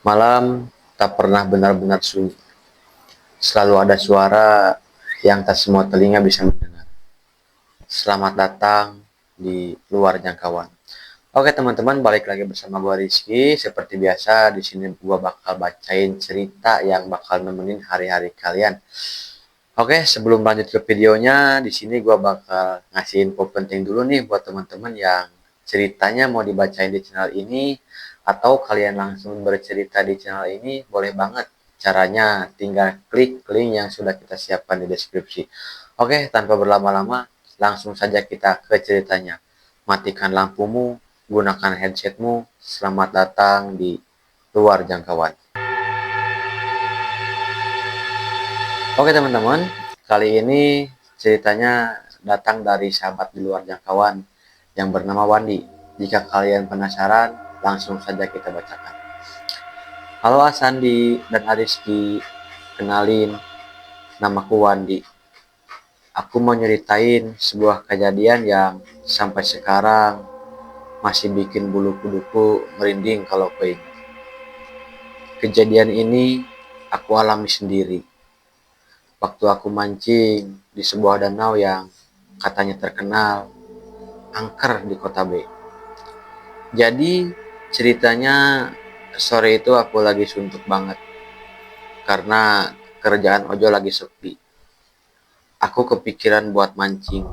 Malam tak pernah benar-benar sunyi. Selalu ada suara yang tak semua telinga bisa mendengar. Selamat datang di luar jangkauan. Oke teman-teman, balik lagi bersama gua Rizky. Seperti biasa, di sini gua bakal bacain cerita yang bakal nemenin hari-hari kalian. Oke, sebelum lanjut ke videonya, di sini gua bakal ngasih info penting dulu nih buat teman-teman yang ceritanya mau dibacain di channel ini atau kalian langsung bercerita di channel ini, boleh banget. Caranya tinggal klik link yang sudah kita siapkan di deskripsi. Oke, tanpa berlama-lama, langsung saja kita ke ceritanya. Matikan lampumu, gunakan headsetmu. Selamat datang di luar jangkauan. Oke teman-teman, kali ini ceritanya datang dari sahabat di luar jangkauan yang bernama Wandi. Jika kalian penasaran, langsung saja kita bacakan. Halo Asandi dan Ariski, kenalin, namaku Wandi. Aku mau nyeritain sebuah kejadian yang sampai sekarang masih bikin bulu kuduku merinding kalau keinget. Kejadian ini aku alami sendiri waktu aku mancing di sebuah danau yang katanya terkenal angker di kota B. Jadi ceritanya sore itu aku lagi suntuk banget karena kerjaan ojol lagi sepi. Aku kepikiran buat mancing.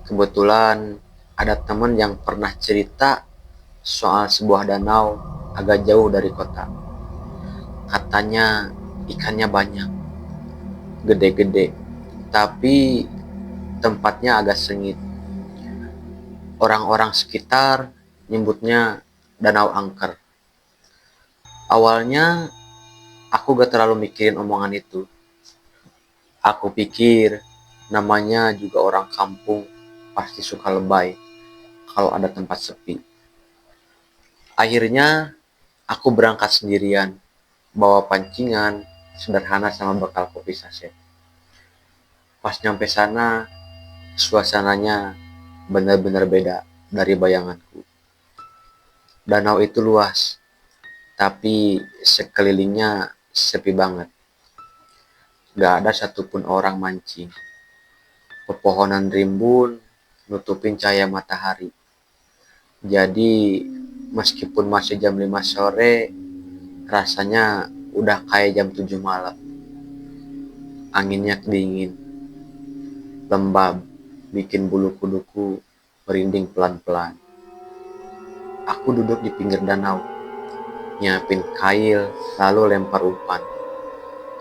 Kebetulan ada temen yang pernah cerita soal sebuah danau agak jauh dari kota. Katanya ikannya banyak, gede-gede, tapi tempatnya agak sengit. Orang-orang sekitar nyebutnya Danau Angker. Awalnya aku gak terlalu mikirin omongan itu. Aku pikir namanya juga orang kampung pasti suka lebay kalau ada tempat sepi. Akhirnya aku berangkat sendirian, bawa pancingan sederhana sama bekal kopi saset. Pas nyampe sana, suasananya benar-benar beda dari bayanganku. Danau itu luas, tapi sekelilingnya sepi banget. Gak ada satupun orang mancing. Pepohonan rimbun nutupin cahaya matahari. Jadi meskipun masih jam 5 sore, rasanya udah kayak jam 7 malam. Anginnya dingin, lembab, bikin bulu kuduku merinding pelan-pelan. Aku duduk di pinggir danau, nyiapin kail, lalu lempar umpan.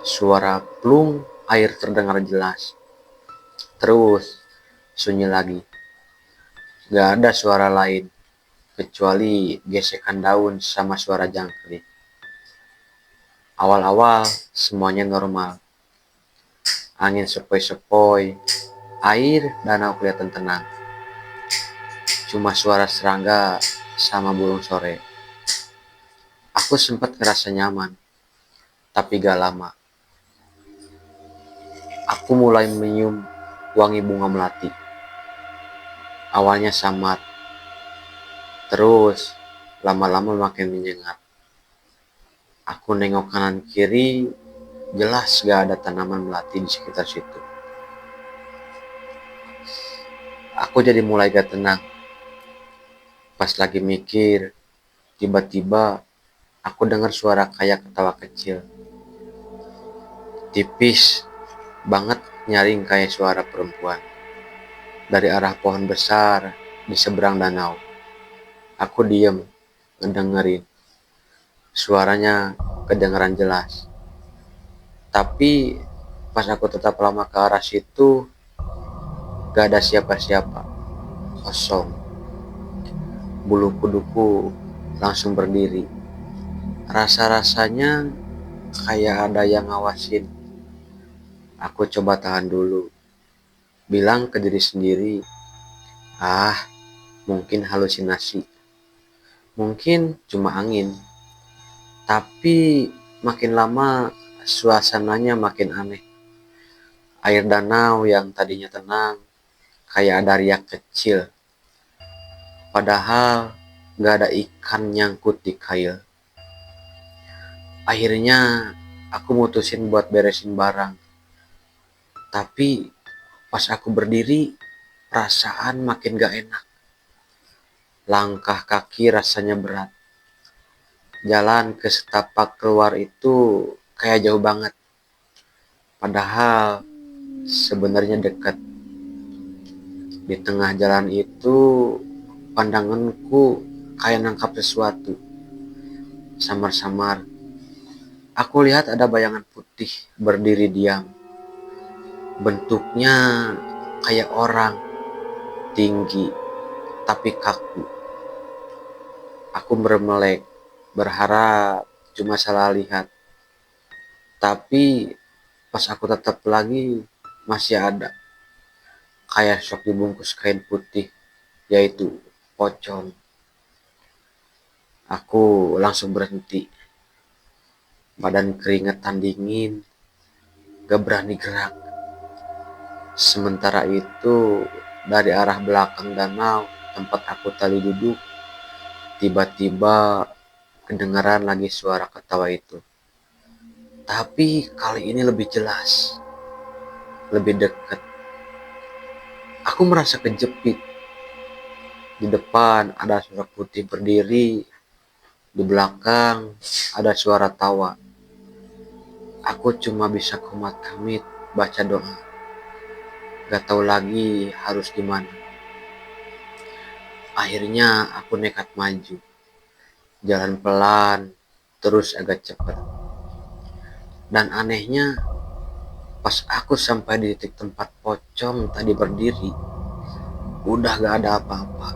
Suara plung air terdengar jelas. Terus sunyi lagi. Gak ada suara lain kecuali gesekan daun sama suara jangkrik. Awal-awal semuanya normal. Angin sepoi-sepoi, air danau kelihatan tenang. Cuma suara serangga sama burung sore. Aku sempat ngerasa nyaman, tapi gak lama. Aku mulai menyium wangi bunga melati. Awalnya samar, terus lama-lama makin menyengat. Aku nengok kanan kiri, jelas gak ada tanaman melati di sekitar situ. Aku jadi mulai gak tenang. Pas lagi mikir, tiba-tiba aku dengar suara kayak ketawa kecil. Tipis banget, nyaring kayak suara perempuan. Dari arah pohon besar di seberang danau. Aku diem, ngedengerin. Suaranya kedengeran jelas. Tapi pas aku tetap lama ke arah situ, gak ada siapa-siapa. Kosong. Bulu kuduku langsung berdiri. Rasa-rasanya kayak ada yang ngawasin. Aku coba tahan dulu. Bilang ke diri sendiri, mungkin halusinasi. Mungkin cuma angin. Tapi makin lama suasananya makin aneh. Air danau yang tadinya tenang, kayak ada riak kecil. Padahal gak ada ikan nyangkut di kail. Akhirnya aku mutusin buat beresin barang. Tapi pas aku berdiri, perasaan makin gak enak. Langkah kaki rasanya berat. Jalan ke setapak keluar itu kayak jauh banget. Padahal sebenarnya dekat. Di tengah jalan itu pandanganku kayak nangkap sesuatu. Samar-samar aku lihat ada bayangan putih berdiri diam. Bentuknya kayak orang, tinggi tapi kaku. Aku bermelek, berharap cuma salah lihat. Tapi pas aku tetap lagi, masih ada. Kayak sok dibungkus kain putih, yaitu pocong. Aku langsung berhenti. Badan keringetan dingin, gak berani gerak. Sementara itu, dari arah belakang danau tempat aku tadi duduk, tiba-tiba kedengaran lagi suara ketawa itu. Tapi kali ini lebih jelas, lebih dekat. Aku merasa kejepit. Di depan ada sosok putih berdiri, di belakang ada suara tawa. Aku cuma bisa kumat kamit baca doa. Gak tahu lagi harus gimana. Akhirnya aku nekat maju. Jalan pelan, terus agak cepat. Dan anehnya, pas aku sampai di titik tempat pocong tadi berdiri, udah gak ada apa-apa.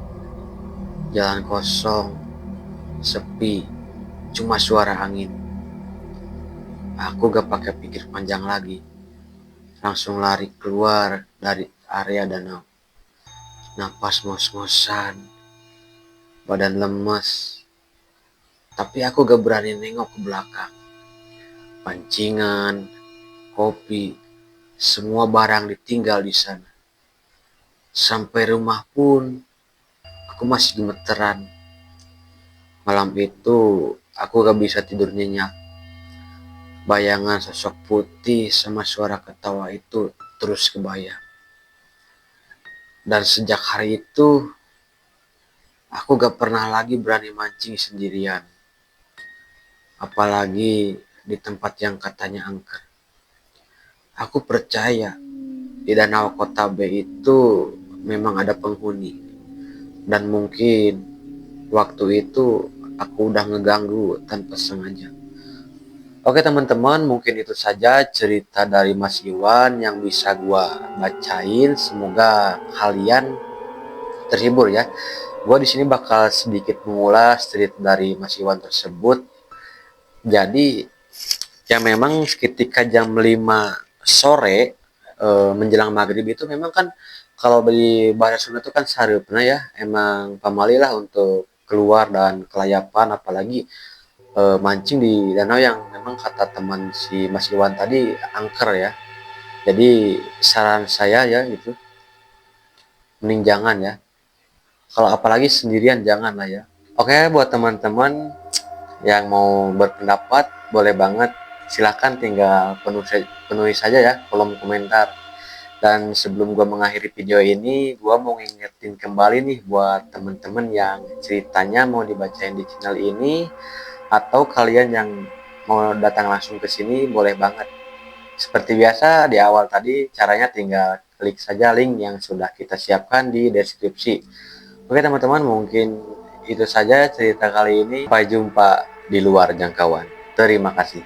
Jalan kosong, sepi, cuma suara angin. Aku gak pakai pikir panjang lagi. Langsung lari keluar dari area danau. Napas ngos-ngosan, badan lemes. Tapi aku gak berani nengok ke belakang. Pancingan, kopi, semua barang ditinggal di sana. Sampai rumah pun aku masih gemeteran. Malam itu aku gak bisa tidur nyenyak. Bayangan sosok putih sama suara ketawa itu terus kebayang. Dan sejak hari itu aku gak pernah lagi berani mancing sendirian. Apalagi di tempat yang katanya angker. Aku percaya di danau Kota B itu memang ada penghuni. Dan mungkin waktu itu aku udah ngeganggu tanpa sengaja. Oke teman-teman, mungkin itu saja cerita dari Mas Iwan yang bisa gua bacain. Semoga kalian terhibur ya. Gua di sini bakal sedikit mengulas cerita dari Mas Iwan tersebut. Jadi ya memang ketika jam 5 sore menjelang maghrib itu memang kan kalau di bahasa Sunda itu kan sareupna ya, emang pamalilah untuk keluar dan kelayapan, apalagi mancing di danau yang memang kata teman si Mas Iwan tadi angker ya. Jadi saran saya ya gitu, mending jangan ya. Kalau apalagi sendirian jangan lah ya. Oke, buat teman-teman yang mau berpendapat boleh banget, silahkan tinggal penuhi saja ya kolom komentar. Dan sebelum gue mengakhiri video ini, gue mau ngingetin kembali nih buat teman-teman yang ceritanya mau dibacain di channel ini, atau kalian yang mau datang langsung ke sini boleh banget. Seperti biasa di awal tadi, caranya tinggal klik saja link yang sudah kita siapkan di deskripsi. Oke teman-teman, mungkin itu saja cerita kali ini. Sampai jumpa di luar jangkauan. Terima kasih.